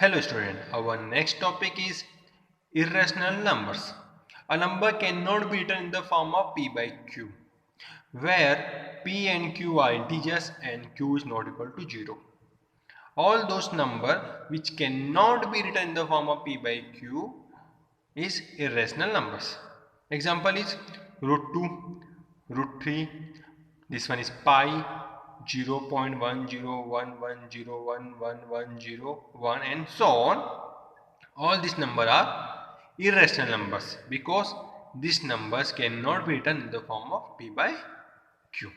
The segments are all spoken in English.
Hello student, our next topic is irrational numbers. A number cannot be written in the form of p by q, where p and q are integers and q is not equal to 0. All those numbers which cannot be written in the form of p by q is irrational numbers. Example is root 2, root 3, this one is pi, 0.1011011011101 and so on. All these numbers are irrational numbers because these numbers cannot be written in the form of p by q.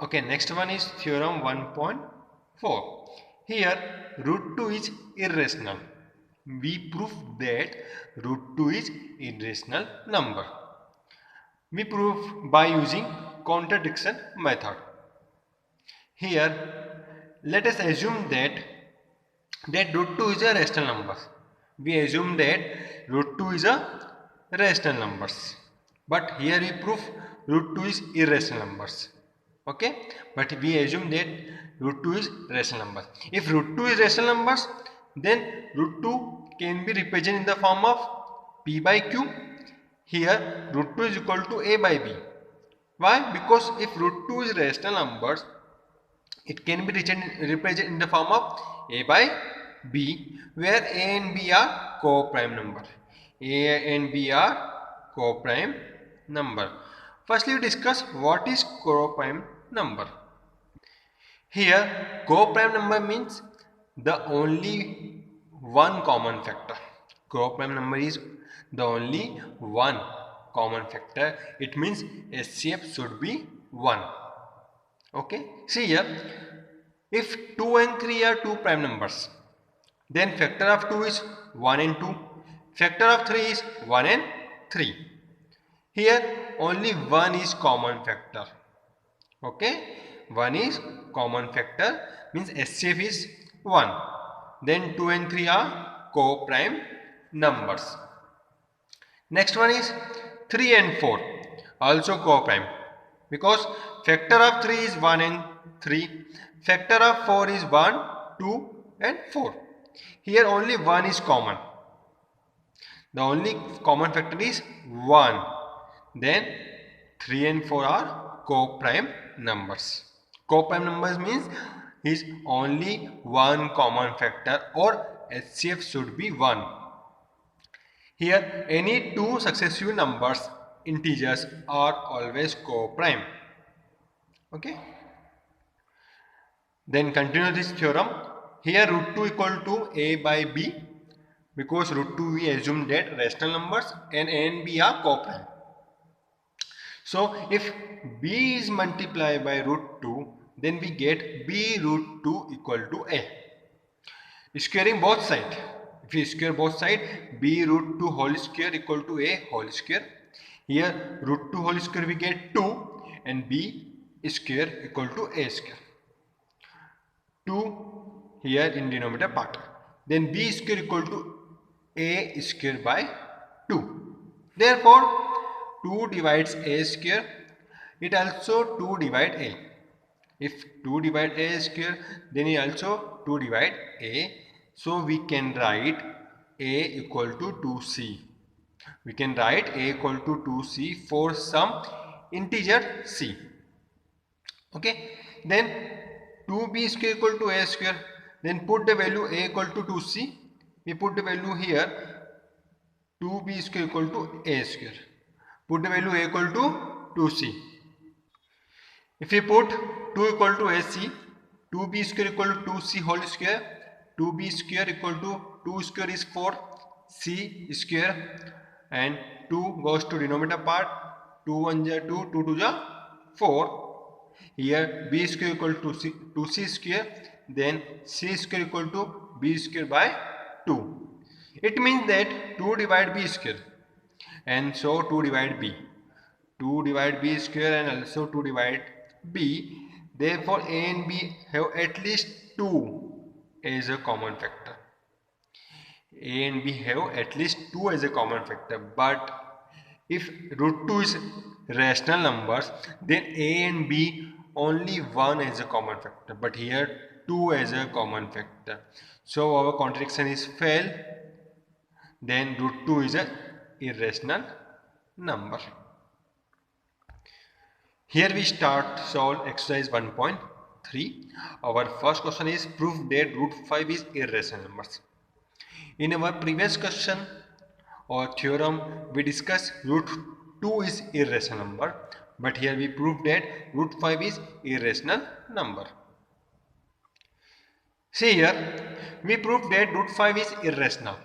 Okay, next one is theorem 1.4. Here root 2 is irrational. We prove that root 2 is irrational number. We prove by using contradiction method. Here let us assume that root 2 is a rational number. We assume that root 2 is a rational numbers. But here we prove root 2 is irrational numbers. Okay, but we assume that root 2 is rational numbers. If root 2 is rational numbers, then root 2 can be represented in the form of p by q. Here root 2 is equal to a by b. Why? Because if root 2 is rational numbers, it can be represented in the form of a by b, where a and b are co-prime number. A and b are co-prime number. Firstly, we discuss what is co-prime number. Here, co-prime number means the only one common factor. Co-prime number is the only one common factor. It means HCF should be 1. Okay, see here, if 2 and 3 are two prime numbers, then factor of 2 is 1 and 2, factor of 3 is 1 and 3. Here only 1 is common factor. Okay, 1 is common factor, means HCF is 1. Then 2 and 3 are co-prime numbers. Next one is 3 and 4, also co-prime, because factor of 3 is 1 and 3, factor of 4 is 1, 2 and 4. Here only 1 is common. The only common factor is 1. Then 3 and 4 are co-prime numbers. Co-prime numbers means is only one common factor, or HCF should be 1. Here any two successive numbers, integers, are always co-prime. Okay. Then continue this theorem. Here root 2 equal to a by b, because root 2 we assume that rational numbers and a and b are co-prime. So if b is multiplied by root 2, then we get b root 2 equal to a. Squaring both sides. If we square both sides, b root 2 whole square equal to a whole square. Here root 2 whole square we get 2 and b square equal to a square. 2 here in denominator part. Then b square equal to a square by 2. Therefore 2 divides a square. It also 2 divide a. If 2 divide a square, then it also 2 divide a. So we can write a equal to 2c. We can write a equal to 2c for some integer c. Okay. Then 2b square equal to a square. Then put the value a equal to 2c. We put the value here 2b square equal to a square. Put the value a equal to 2c. If we put 2 equal to ac, 2b square equal to 2c whole square, 2b square equal to 2 square is 4, c square, and 2 goes to denominator part, 2 1 is 2, 2 2 is 4. Here b square equal to 2c square, then c square equal to b square by 2. It means that 2 divide b square, and so 2 divide b. 2 divide b square and also 2 divide b. Therefore a and b have at least 2 as a common factor. A and b have at least 2 as a common factor. But if root 2 is rational numbers, then a and b only 1 as a common factor. But here 2 as a common factor. So our contradiction is fail. Then root 2 is a irrational number. Here we start solve exercise 1.3. Our first question is prove that root 5 is irrational numbers. In our previous question or theorem we discussed root 2 is irrational number, but here we prove that root 5 is irrational number. See here, we proved that root 5 is irrational.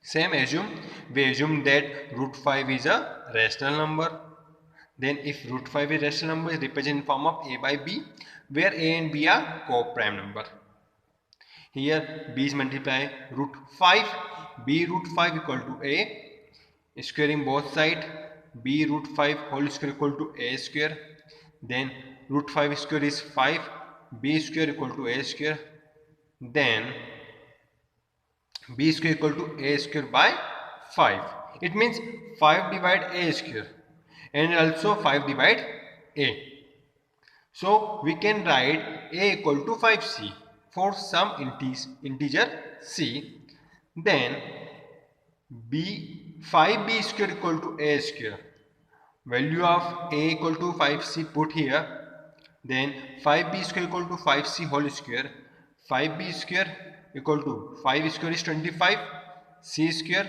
Same we assume that root 5 is a rational number. Then if root 5 is rational number is represented in form of a by b, where a and b are co-prime number. Here b is multiply root 5, b root 5 equal to a, squaring both side, b root 5 whole square equal to a square. Then root 5 square is 5, b square equal to a square. Then b square equal to a square by 5. It means 5 divide a square and also 5 divide a. So we can write a equal to 5c for some integer c. Then b 5b square equal to a square. Value of a equal to 5c put here. Then 5b square equal to 5c whole square. 5b square equal to 5 square is 25, c square,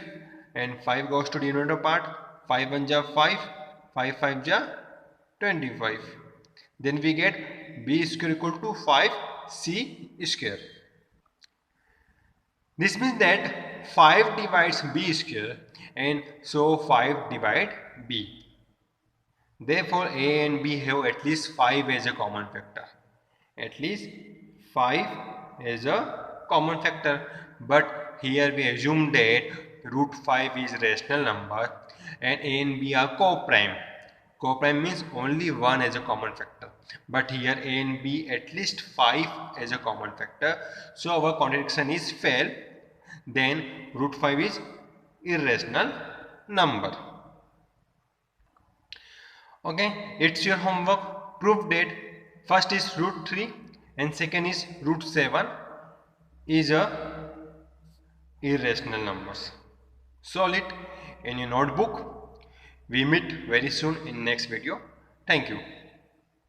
and 5 goes to denominator part. 5 1 ja 5, 5 5 ja 25. Then we get b square equal to 5c square. This means that 5 divides b square and so 5 divide b. Therefore, a and b have at least 5 as a common factor. At least 5 as a common factor. But here we assume that root 5 is rational number and a and b are co-prime. Co-prime means only one as a common factor. But here a and b at least 5 as a common factor. So our contradiction is fail. Then root 5 is irrational number. Okay, it's your homework. Proof that first is root 3 and second is root 7 is a irrational numbers. Solve it in your notebook. We meet very soon in next video. Thank you.